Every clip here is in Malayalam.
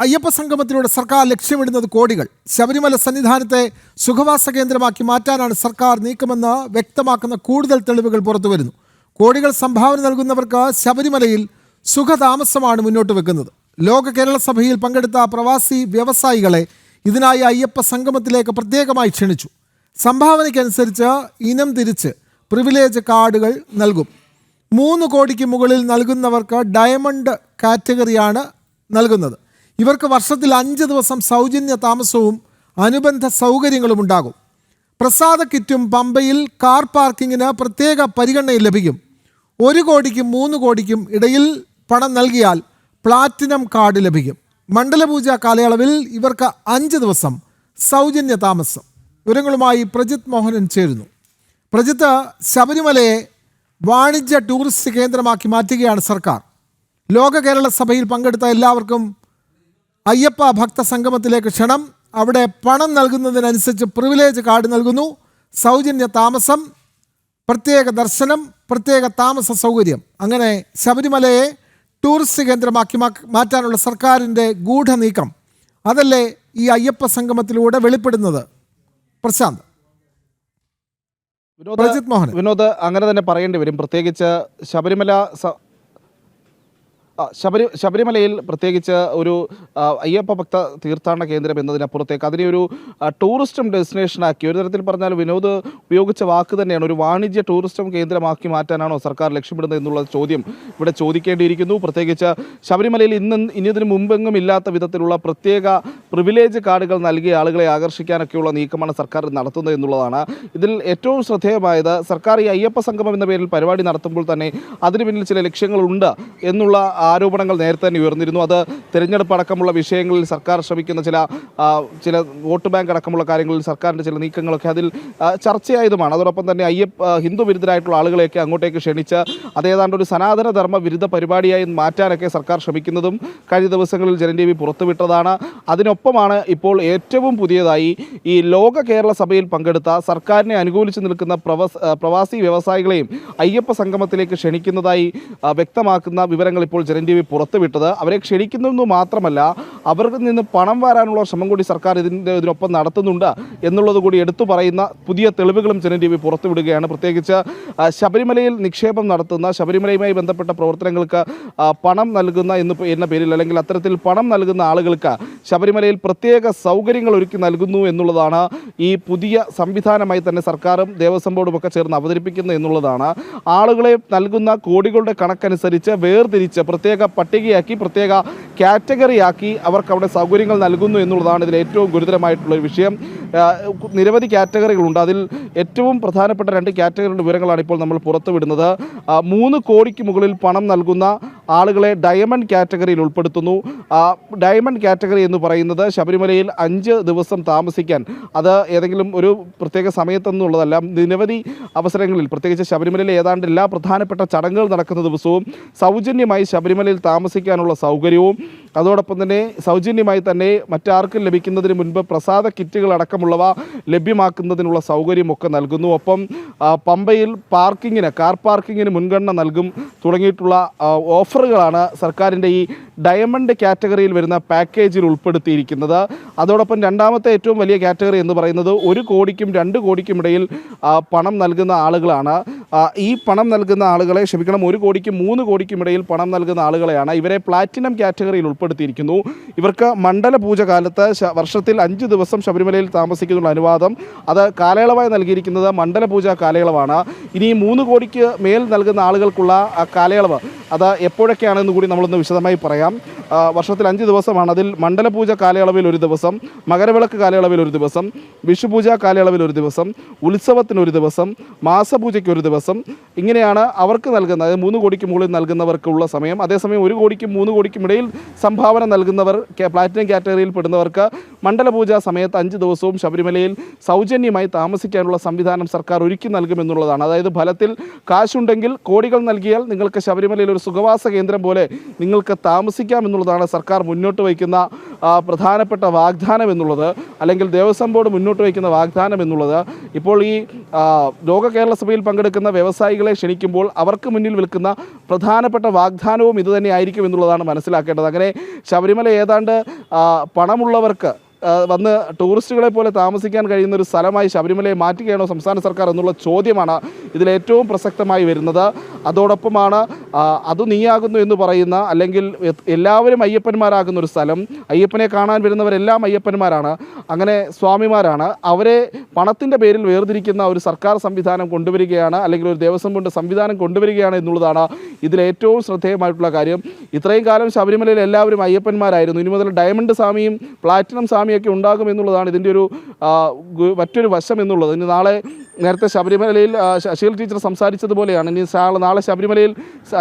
അയ്യപ്പ സംഗമത്തിലൂടെ സർക്കാർ ലക്ഷ്യമിടുന്നത് കോടികൾ. ശബരിമല സന്നിധാനത്തെ സുഖവാസ കേന്ദ്രമാക്കി മാറ്റാനാണ് സർക്കാർ നീക്കമെന്ന് വ്യക്തമാക്കുന്ന കൂടുതൽ തെളിവുകൾ പുറത്തുവരുന്നു. കോടികൾ സംഭാവന നൽകുന്നവർക്ക് ശബരിമലയിൽ സുഖതാമസമാണ് മുന്നോട്ട് വെക്കുന്നത്. ലോക കേരള സഭയിൽ പങ്കെടുത്ത പ്രവാസി വ്യവസായികളെ ഇതിനായി അയ്യപ്പ സംഗമത്തിലേക്ക് പ്രത്യേകമായി ക്ഷണിച്ചു. സംഭാവനയ്ക്കനുസരിച്ച് ഇനം തിരിച്ച് പ്രിവിലേജ് കാർഡുകൾ നൽകും. 3 കോടിക്ക് മുകളിൽ നൽകുന്നവർക്ക് ഡയമണ്ട് കാറ്റഗറിയാണ് നൽകുന്നത്. ഇവർക്ക് വർഷത്തിൽ 5 ദിവസം സൗജന്യ താമസവും അനുബന്ധ സൗകര്യങ്ങളും ഉണ്ടാകും. പ്രസാദ കിറ്റും പമ്പയിൽ കാർ പാർക്കിങ്ങിന് പ്രത്യേക പരിഗണനയും ലഭിക്കും. 1 കോടിക്കും 3 കോടിക്കും ഇടയിൽ പണം നൽകിയാൽ പ്ലാറ്റിനം കാർഡ് ലഭിക്കും. മണ്ഡലപൂജ കാലയളവിൽ ഇവർക്ക് 5 ദിവസം സൗജന്യ താമസം. വിവരങ്ങളുമായി പ്രജിത് മോഹനൻ ചേരുന്നു. പ്രജിത്ത്, ശബരിമലയെ വാണിജ്യ ടൂറിസ്റ്റ് കേന്ദ്രമാക്കി മാറ്റുകയാണ് സർക്കാർ. ലോക കേരള സഭയിൽ പങ്കെടുത്ത എല്ലാവർക്കും അയ്യപ്പ ഭക്ത സംഗമത്തിലേക്ക് ക്ഷണം. അവിടെ പണം നൽകുന്നതിനനുസരിച്ച് പ്രിവിലേജ് കാർഡ് നൽകുന്നു. സൗജന്യ താമസം, പ്രത്യേക ദർശനം, പ്രത്യേക താമസ സൗകര്യം. അങ്ങനെ ശബരിമലയെ ടൂറിസ്റ്റ് കേന്ദ്രമാക്കി മാറ്റാനുള്ള സർക്കാരിൻ്റെ ഗൂഢനീക്കം അതല്ലേ ഈ അയ്യപ്പ സംഗമത്തിലൂടെ വെളിപ്പെടുന്നത്? പ്രശാന്ത്. വിനോദ്, അങ്ങനെ തന്നെ പറയേണ്ടി വരും. പ്രത്യേകിച്ച് ശബരിമലയിൽ പ്രത്യേകിച്ച് ഒരു അയ്യപ്പ ഭക്ത തീർത്ഥാടന കേന്ദ്രം എന്നതിനപ്പുറത്തേക്ക് അതിനെ ഒരു ടൂറിസ്റ്റം ഡെസ്റ്റിനേഷനാക്കി, ഒരു തരത്തിൽ പറഞ്ഞാൽ വിനോദ് ഉപയോഗിച്ച വാക്ക് തന്നെയാണ്, ഒരു വാണിജ്യ ടൂറിസ്റ്റം കേന്ദ്രമാക്കി മാറ്റാനാണോ സർക്കാർ ലക്ഷ്യമിടുന്നത് എന്നുള്ള ചോദ്യം ഇവിടെ ചോദിക്കേണ്ടിയിരിക്കുന്നു. പ്രത്യേകിച്ച് ശബരിമലയിൽ ഇനി ഇതിനു മുമ്പെങ്ങും ഇല്ലാത്ത വിധത്തിലുള്ള പ്രത്യേക പ്രിവിലേജ് കാർഡുകൾ നൽകിയ ആളുകളെ ആകർഷിക്കാനൊക്കെയുള്ള നീക്കമാണ് സർക്കാർ നടത്തുന്നത് എന്നുള്ളതാണ്. ഇതിൽ ഏറ്റവും ശ്രദ്ധേയമായത്, സർക്കാർ ഈ അയ്യപ്പ സംഗമം എന്ന പേരിൽ പരിപാടി നടത്തുമ്പോൾ തന്നെ അതിന് പിന്നിൽ ചില ലക്ഷ്യങ്ങളുണ്ട് എന്നുള്ള ആരോപണങ്ങൾ നേരത്തെ തന്നെ ഉയർന്നിരുന്നു. അത് തിരഞ്ഞെടുപ്പ് അടക്കമുള്ള വിഷയങ്ങളിൽ സർക്കാർ ശ്രമിക്കുന്ന ചില വോട്ട് ബാങ്ക് അടക്കമുള്ള കാര്യങ്ങളിൽ സർക്കാരിൻ്റെ ചില നീക്കങ്ങളൊക്കെ അതിൽ ചർച്ചയായതുമാണ്. അതോടൊപ്പം തന്നെ ഹിന്ദു വിരുദ്ധരായിട്ടുള്ള ആളുകളെയൊക്കെ അങ്ങോട്ടേക്ക് ക്ഷണിച്ച് അതേതാണ്ട് ഒരു സനാതന ധർമ്മ വിരുദ്ധ പരിപാടിയായി മാറ്റാനൊക്കെ സർക്കാർ ശ്രമിക്കുന്നതും കഴിഞ്ഞ ദിവസങ്ങളിൽ ജനൻ ടി വി പുറത്തുവിട്ടതാണ്. അതിനൊപ്പമാണ് ഇപ്പോൾ ഏറ്റവും പുതിയതായി ഈ ലോക കേരള സഭയിൽ പങ്കെടുത്ത സർക്കാരിനെ അനുകൂലിച്ച് നിൽക്കുന്ന പ്രവാസി വ്യവസായികളെയും അയ്യപ്പ സംഗമത്തിലേക്ക് ക്ഷണിക്കുന്നതായി വ്യക്തമാക്കുന്ന വിവരങ്ങൾ ഇപ്പോൾ ജനൻ ടി വി പുറത്തുവിട്ടത്. അവരെ ക്ഷണിക്കുന്നതെന്ന് മാത്രമല്ല, അവർക്ക് നിന്ന് പണം വരാനുള്ള ശ്രമം കൂടി സർക്കാർ ഇതിനൊപ്പം നടത്തുന്നുണ്ട് എന്നുള്ളത് കൂടി എടുത്തു പറയുന്ന പുതിയ തെളിവുകളും ജനൻ ടി വി പുറത്തുവിടുകയാണ്. പ്രത്യേകിച്ച് ശബരിമലയിൽ നിക്ഷേപം നടത്തുന്ന, ശബരിമലയുമായി ബന്ധപ്പെട്ട പ്രവർത്തനങ്ങൾക്ക് പണം നൽകുന്ന എന്ന പേരിൽ, അല്ലെങ്കിൽ അത്തരത്തിൽ പണം നൽകുന്ന ആളുകൾക്ക് ശബരിമലയിൽ പ്രത്യേക സൗകര്യങ്ങൾ ഒരുക്കി നൽകുന്നു എന്നുള്ളതാണ് ഈ പുതിയ സംവിധാനമായി തന്നെ സർക്കാരും ദേവസ്വം ബോർഡും ഒക്കെ ചേർന്ന് അവതരിപ്പിക്കുന്നത് എന്നുള്ളതാണ്. ആളുകളെ നൽകുന്ന കോടികളുടെ കണക്കനുസരിച്ച് വേർതിരിച്ച് പ്രത്യേക പട്ടികയാക്കി, പ്രത്യേക കാറ്റഗറിയാക്കി അവർക്ക് അവിടെ സൗകര്യങ്ങൾ നൽകുന്നു എന്നുള്ളതാണ് ഇതിൽ ഏറ്റവും ഗുരുതരമായിട്ടുള്ളൊരു വിഷയം. നിരവധി കാറ്റഗറികളുണ്ട്. അതിൽ ഏറ്റവും പ്രധാനപ്പെട്ട 2 കാറ്റഗറിയുടെ വിവരങ്ങളാണ് ഇപ്പോൾ നമ്മൾ പുറത്തുവിടുന്നത്. 3 കോടിക്ക് മുകളിൽ പണം നൽകുന്ന ആളുകളെ ഡയമണ്ട് കാറ്റഗറിയിൽ ഉൾപ്പെടുത്തുന്നു. ഡയമണ്ട് കാറ്റഗറി എന്ന് പറയുന്നത് ശബരിമലയിൽ 5 ദിവസം താമസിക്കാൻ, അത് ഏതെങ്കിലും ഒരു പ്രത്യേക സമയത്തൊന്നുള്ളതല്ല, നിരവധി അവസരങ്ങളിൽ, പ്രത്യേകിച്ച് ശബരിമലയിലെ ഏതാണ്ട് എല്ലാ പ്രധാനപ്പെട്ട ചടങ്ങുകൾ നടക്കുന്ന ദിവസവും സൗജന്യമായി ശബരിമലയിൽ താമസിക്കാനുള്ള സൗകര്യവും, അതോടൊപ്പം തന്നെ സൗജന്യമായി തന്നെ മറ്റാർക്കും ലഭിക്കുന്നതിന് മുൻപ് പ്രസാദ കിറ്റുകൾ അടക്കമുള്ളവ ലഭ്യമാക്കുന്നതിനുള്ള സൗകര്യമൊക്കെ നൽകുന്നു. ഒപ്പം പമ്പയിൽ കാർ പാർക്കിങ്ങിന് മുൻഗണന നൽകും തുടങ്ങിയിട്ടുള്ള ഓഫറുകളാണ് സർക്കാരിൻ്റെ ഈ ഡയമണ്ട് കാറ്റഗറിയിൽ വരുന്ന പാക്കേജിൽ ഉൾപ്പെടുത്തിയിരിക്കുന്നത്. അതോടൊപ്പം രണ്ടാമത്തെ ഏറ്റവും വലിയ കാറ്റഗറി എന്ന് പറയുന്നത് 1 കോടിക്കും 2 കോടിക്കും ഇടയിൽ പണം നൽകുന്ന ആളുകളാണ്. ഈ പണം നൽകുന്ന ആളുകളെ 1 കോടിക്കും 3 കോടിക്കും ഇടയിൽ പണം നൽകുന്ന ആളുകളെയാണ്. ഇവരെ പ്ലാറ്റിനം കാറ്റഗറിയിൽ ഉൾപ്പെടുത്തിയിരിക്കുന്നു. ഇവർക്ക് മണ്ഡലപൂജ കാലത്ത് വർഷത്തിൽ 5 ദിവസം ശബരിമലയിൽ താമസിക്കുന്ന അനുവാദം, അത് കാലയളവായി നൽകിയിരിക്കുന്നത് മണ്ഡലപൂജ കാലയളവാണ്. ഇനി 3 കോടിക്ക് മേൽ നൽകുന്ന ആളുകൾക്കുള്ള കാലയളവ് അത് എപ്പോഴൊക്കെയാണെന്ന് കൂടി നമ്മളൊന്ന് വിശദമായി പറയാം. വർഷത്തിൽ 5 ദിവസമാണ്. അതിൽ മണ്ഡലപൂജ കാലയളവിൽ 1 ദിവസം, മകരവിളക്ക് കാലയളവിൽ 1 ദിവസം, വിഷുപൂജ കാലയളവിൽ 1 ദിവസം, ഉത്സവത്തിന് 1 ദിവസം, മാസപൂജയ്ക്ക് 1 ദിവസം, ഇങ്ങനെയാണ് അവർക്ക് നൽകുന്നത്. 3 കോടിക്ക് മുകളിൽ നൽകുന്നവർക്കുള്ള സമയം. അതേസമയം 1 കോടിക്കും 3 കോടിക്കും ഇടയിൽ സംഭാവന നൽകുന്നവർ, പ്ലാറ്റിനം കാറ്റഗറിയിൽ പെടുന്നവർക്ക് മണ്ഡലപൂജ സമയത്ത് 5 ദിവസവും ശബരിമലയിൽ സൗജന്യമായി താമസിക്കാനുള്ള സംവിധാനം സർക്കാർ ഒരുക്കി നൽകുമെന്നുള്ളതാണ്. അതായത് ഫലത്തിൽ കാശുണ്ടെങ്കിൽ, കോടികൾ നൽകിയാൽ നിങ്ങൾക്ക് ശബരിമലയിൽ ഒരു സുഖവാസ കേന്ദ്രം പോലെ നിങ്ങൾക്ക് താമസിക്കാം എന്നുള്ളതാണ് സർക്കാർ മുന്നോട്ട് വയ്ക്കുന്ന പ്രധാനപ്പെട്ട വാഗ്ദാനം എന്നുള്ളത്, അല്ലെങ്കിൽ ദേവസ്വം ബോർഡ് മുന്നോട്ട് വയ്ക്കുന്ന വാഗ്ദാനം എന്നുള്ളത്, ഇപ്പോൾ ഈ ലോക കേരള സഭയിൽ പങ്കെടുക്കുന്ന വ്യവസായികളെ ക്ഷണിക്കുമ്പോൾ അവർക്ക് മുന്നിൽ വിൽക്കുന്ന പ്രധാനപ്പെട്ട വാഗ്ദാനവും ഇതുതന്നെ ആയിരിക്കും എന്നുള്ളതാണ് മനസ്സിലാക്കേണ്ടത്. അങ്ങനെ ശബരിമല ഏതാണ്ട് പണമുള്ളവർക്ക് വന്ന് ടൂറിസ്റ്റുകളെ പോലെ താമസിക്കാൻ കഴിയുന്ന ഒരു സ്ഥലമായി ശബരിമലയെ മാറ്റുകയാണോ സംസ്ഥാന സർക്കാർ എന്നുള്ള ചോദ്യമാണ് ഇതിലേറ്റവും പ്രസക്തമായി വരുന്നത്. അതോടൊപ്പമാണ് അത് നീയാകുന്നു എന്ന് പറയുന്ന, അല്ലെങ്കിൽ എല്ലാവരും അയ്യപ്പന്മാരാകുന്ന ഒരു സ്ഥലം, അയ്യപ്പനെ കാണാൻ വരുന്നവരെല്ലാം അയ്യപ്പന്മാരാണ്, അങ്ങനെ സ്വാമിമാരാണ്, അവരെ പണത്തിൻ്റെ പേരിൽ വേർതിരിക്കുന്ന ഒരു സർക്കാർ സംവിധാനം കൊണ്ടുവരികയാണ്, അല്ലെങ്കിൽ ഒരു ദേവസ്വം ബോർഡ് സംവിധാനം കൊണ്ടുവരികയാണ് എന്നുള്ളതാണ് ഇതിലേറ്റവും ശ്രദ്ധേയമായിട്ടുള്ള കാര്യം. ഇത്രയും കാലം ശബരിമലയിൽ എല്ലാവരും അയ്യപ്പന്മാരായിരുന്നു. ഇനി മുതൽ ഡയമണ്ട് സ്വാമിയും പ്ലാറ്റിനം സ്വാമിയൊക്കെ ഉണ്ടാകും എന്നുള്ളതാണ് ഇതിൻ്റെ ഒരു മറ്റൊരു വശം എന്നുള്ളത്. ഇനി നാളെ നേരത്തെ ശബരിമലയിൽ ശശീൽ ടീച്ചർ സംസാരിച്ചതുപോലെയാണ്, ഇനി നാളെ ശബരിമലയിൽ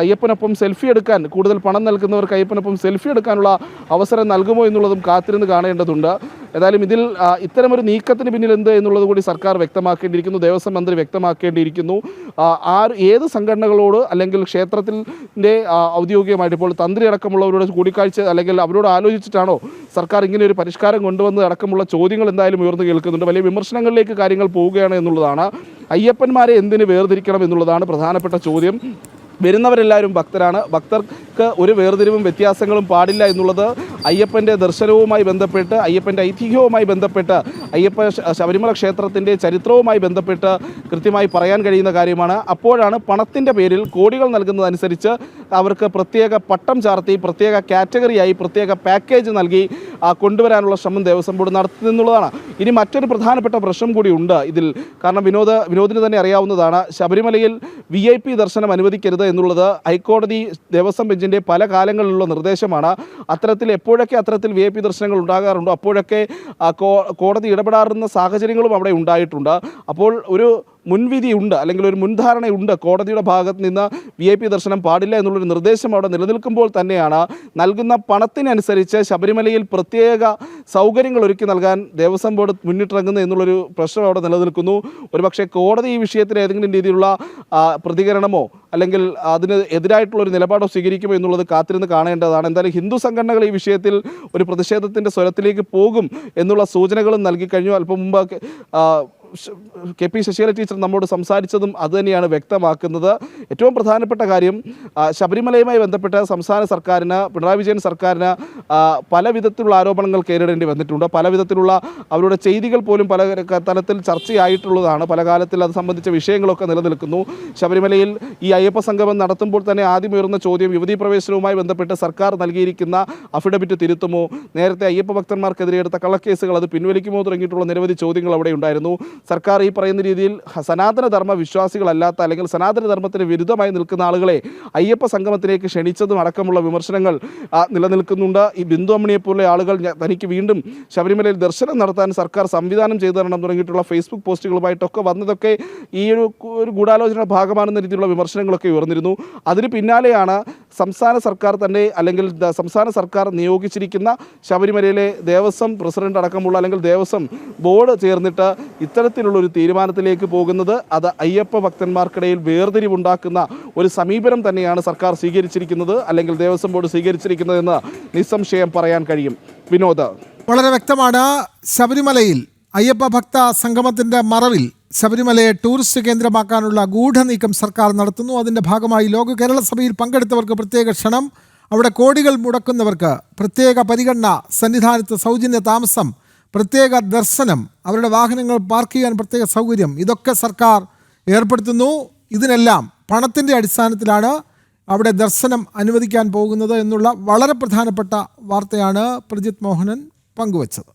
അയ്യപ്പനൊപ്പം സെൽഫി എടുക്കാൻ, കൂടുതൽ പണം നൽകുന്നവർക്ക് അയ്യപ്പനൊപ്പം സെൽഫി എടുക്കാനുള്ള അവസരം നൽകുമോ എന്നുള്ളതും കാത്തിരുന്ന് കാണേണ്ടതുണ്ട്. ഏതായാലും ഇതിൽ ഇത്തരമൊരു നീക്കത്തിന് പിന്നിൽ എന്ത് എന്നുള്ളത് കൂടി സർക്കാർ വ്യക്തമാക്കേണ്ടിയിരിക്കുന്നു, ദേവസ്വം മന്ത്രി വ്യക്തമാക്കേണ്ടിയിരിക്കുന്നു. ഏത് സംഘടനകളോട്, അല്ലെങ്കിൽ ക്ഷേത്രത്തിൻ്റെ ഔദ്യോഗികമായിട്ട് ഇപ്പോൾ തന്ത്രി അടക്കമുള്ളവരോട് കൂടിക്കാഴ്ച, അല്ലെങ്കിൽ അവരോട് ആലോചിച്ചിട്ടാണോ സർക്കാർ ഇങ്ങനെ ഒരു പരിഷ്കാരം കൊണ്ടുവന്നത് അടക്കമുള്ള ചോദ്യങ്ങൾ എന്തായാലും ഉയർന്നു കേൾക്കുന്നുണ്ട്. വലിയ വിമർശനങ്ങളിലേക്ക് കാര്യങ്ങൾ പോവുകയാണ് എന്നുള്ളതാണ്. അയ്യപ്പന്മാരെ എന്തിന് വേർതിരിക്കണം എന്നുള്ളതാണ് പ്രധാനപ്പെട്ട ചോദ്യം. വരുന്നവരെല്ലാവരും ഭക്തരാണ്, ഭക്തർക്ക് ഒരു വേർതിരിവും വ്യത്യാസങ്ങളും പാടില്ല എന്നുള്ളത് അയ്യപ്പൻ്റെ ദർശനവുമായി ബന്ധപ്പെട്ട്, അയ്യപ്പൻ്റെ ഐതിഹ്യവുമായി ബന്ധപ്പെട്ട്, ശബരിമല ക്ഷേത്രത്തിൻ്റെ ചരിത്രവുമായി ബന്ധപ്പെട്ട് കൃത്യമായി പറയാൻ കഴിയുന്ന കാര്യമാണ്. അപ്പോഴാണ് പണത്തിൻ്റെ പേരിൽ കോടികൾ നൽകുന്നതനുസരിച്ച് അവർക്ക് പ്രത്യേക പട്ടം ചാർത്തി, പ്രത്യേക കാറ്റഗറിയായി, പ്രത്യേക പാക്കേജ് നൽകി കൊണ്ടുവരാനുള്ള ശ്രമം ദേവസ്വം ബോർഡ് നടത്തുന്നുള്ളതാണ്. ഇനി മറ്റൊരു പ്രധാനപ്പെട്ട പ്രശ്നം കൂടി ഉണ്ട് ഇതിൽ. കാരണം വിനോദിന് തന്നെ അറിയാവുന്നതാണ്, ശബരിമലയിൽ VIP ദർശനം അനുവദിക്കരുത് എന്നുള്ളത് ഹൈക്കോടതി ദേവസ്വം ബെഞ്ചിൻ്റെ പല കാലങ്ങളിലുള്ള നിർദ്ദേശമാണ്. എപ്പോഴൊക്കെ അത്തരത്തിൽ VIP ദർശനങ്ങൾ ഉണ്ടാകാറുണ്ടോ അപ്പോഴൊക്കെ കോടതി ഇടപെടാറുന്ന സാഹചര്യങ്ങളും അവിടെ ഉണ്ടായിട്ടുണ്ട്. അപ്പോൾ ഒരു മുൻവിധിയുണ്ട്, അല്ലെങ്കിൽ ഒരു മുൻധാരണയുണ്ട്, കോടതിയുടെ ഭാഗത്ത് നിന്ന് VIP ദർശനം പാടില്ല എന്നുള്ളൊരു നിർദ്ദേശം അവിടെ നിലനിൽക്കുമ്പോൾ തന്നെയാണ് നൽകുന്ന പണത്തിനനുസരിച്ച് ശബരിമലയിൽ പ്രത്യേക സൗകര്യങ്ങൾ ഒരുക്കി നൽകാൻ ദേവസ്വം ബോർഡ് മുന്നിട്ടിറങ്ങുന്നത് എന്നുള്ളൊരു പ്രശ്നം അവിടെ നിലനിൽക്കുന്നു. ഒരുപക്ഷെ കോടതി ഈ വിഷയത്തിൽ ഏതെങ്കിലും രീതിയിലുള്ള പ്രതികരണമോ അല്ലെങ്കിൽ അതിന് എതിരായിട്ടുള്ളൊരു നിലപാടോ സ്വീകരിക്കുമോ എന്നുള്ളത് കാത്തിരുന്ന് കാണേണ്ടതാണ്. എന്തായാലും ഹിന്ദു സംഘടനകൾ ഈ വിഷയത്തിൽ ഒരു പ്രതിഷേധത്തിൻ്റെ സ്വരത്തിലേക്ക് പോകും എന്നുള്ള സൂചനകളും നൽകിക്കഴിഞ്ഞു. അല്പം മുമ്പ് KP ശശീല ടീച്ചർ നമ്മോട് സംസാരിച്ചതും അതുതന്നെയാണ് വ്യക്തമാക്കുന്നത്. ഏറ്റവും പ്രധാനപ്പെട്ട കാര്യം, ശബരിമലയുമായി ബന്ധപ്പെട്ട് സംസ്ഥാന സർക്കാരിന്, പിണറായി വിജയൻ സർക്കാരിന് പല വിധത്തിലുള്ള ആരോപണങ്ങൾ നേരിടേണ്ടി വന്നിട്ടുണ്ട്. പല വിധത്തിലുള്ള അവരുടെ ചെയ്തികൾ പോലും പല തലത്തിൽ ചർച്ചയായിട്ടുള്ളതാണ്. പല കാലത്തിൽ അത് സംബന്ധിച്ച വിഷയങ്ങളൊക്കെ നിലനിൽക്കുന്നു. ശബരിമലയിൽ ഈ അയ്യപ്പ സംഗമം നടത്തുമ്പോൾ തന്നെ ആദ്യം ഉയർന്ന ചോദ്യം, യുവതീ പ്രവേശനവുമായി ബന്ധപ്പെട്ട് സർക്കാർ നൽകിയിരിക്കുന്ന അഫിഡവിറ്റ് തിരുത്തുമോ, നേരത്തെ അയ്യപ്പ ഭക്തന്മാർക്കെതിരെ എടുത്ത കള്ളക്കേസുകൾ അത് പിൻവലിക്കുമോ തുടങ്ങിയിട്ടുള്ള നിരവധി ചോദ്യങ്ങൾ അവിടെ ഉണ്ടായിരുന്നു. സർക്കാർ ഈ പറയുന്ന രീതിയിൽ സനാതനധർമ്മ വിശ്വാസികളല്ലാത്ത, അല്ലെങ്കിൽ സനാതനധർമ്മത്തിന് വിരുദ്ധമായി നിൽക്കുന്ന ആളുകളെ അയ്യപ്പ സംഗമത്തിലേക്ക് ക്ഷണിച്ചതും അടക്കമുള്ള വിമർശനങ്ങൾ നിലനിൽക്കുന്നുണ്ട്. ഈ ബിന്ദു അമ്മിണിയെപ്പോലെ ആളുകൾ തനിക്ക് വീണ്ടും ശബരിമലയിൽ ദർശനം നടത്താൻ സർക്കാർ സംവിധാനം ചെയ്തു തരണം തുടങ്ങിയിട്ടുള്ള ഫേസ്ബുക്ക് പോസ്റ്റുകളുമായിട്ടൊക്കെ വന്നതൊക്കെ ഈ ഒരു ഗൂഢാലോചനയുടെ ഭാഗമാണെന്ന രീതിയിലുള്ള വിമർശനങ്ങളൊക്കെ ഉയർന്നിരുന്നു. അതിന് പിന്നാലെയാണ് സംസ്ഥാന സർക്കാർ തന്നെ, അല്ലെങ്കിൽ സംസ്ഥാന സർക്കാർ നിയോഗിച്ചിരിക്കുന്ന ശബരിമലയിലെ ദേവസ്വം പ്രസിഡന്റ് അടക്കമുള്ള, അല്ലെങ്കിൽ ദേവസ്വം ബോർഡ് ചേർന്നിട്ട് ഇത്തരത്തിലുള്ളൊരു തീരുമാനത്തിലേക്ക് പോകുന്നത്. അത് അയ്യപ്പ ഭക്തന്മാർക്കിടയിൽ വേർതിരിവുണ്ടാക്കുന്ന ഒരു സമീപനം തന്നെയാണ് സർക്കാർ സ്വീകരിച്ചിരിക്കുന്നത്, അല്ലെങ്കിൽ ദേവസ്വം ബോർഡ് സ്വീകരിച്ചിരിക്കുന്നതെന്ന് നിസ്സംശയം പറയാൻ കഴിയും. വിനോദ്, വളരെ വ്യക്തമാണ്. ശബരിമലയിൽ അയ്യപ്പ ഭക്ത സംഗമത്തിൻ്റെ മറവിൽ ശബരിമലയെ ടൂറിസ്റ്റ് കേന്ദ്രമാക്കാനുള്ള ഗൂഢനീക്കം സർക്കാർ നടത്തുന്നു. അതിൻ്റെ ഭാഗമായി ലോക കേരള സഭയിൽ പങ്കെടുത്തവർക്ക് പ്രത്യേക ക്ഷണം, അവിടെ കോടികൾ മുടക്കുന്നവർക്ക് പ്രത്യേക പരിഗണന, സന്നിധാനത്ത് സൗജന്യ താമസം, പ്രത്യേക ദർശനം, അവരുടെ വാഹനങ്ങൾ പാർക്ക് ചെയ്യാൻ പ്രത്യേക സൗകര്യം, ഇതൊക്കെ സർക്കാർ ഏർപ്പെടുത്തുന്നു. ഇതിനെല്ലാം പണത്തിൻ്റെ അടിസ്ഥാനത്തിലാണ് അവിടെ ദർശനം അനുവദിക്കാൻ പോകുന്നത് എന്നുള്ള വളരെ പ്രധാനപ്പെട്ട വാർത്തയാണ് പ്രജിത് മോഹനൻ പങ്കുവച്ചത്.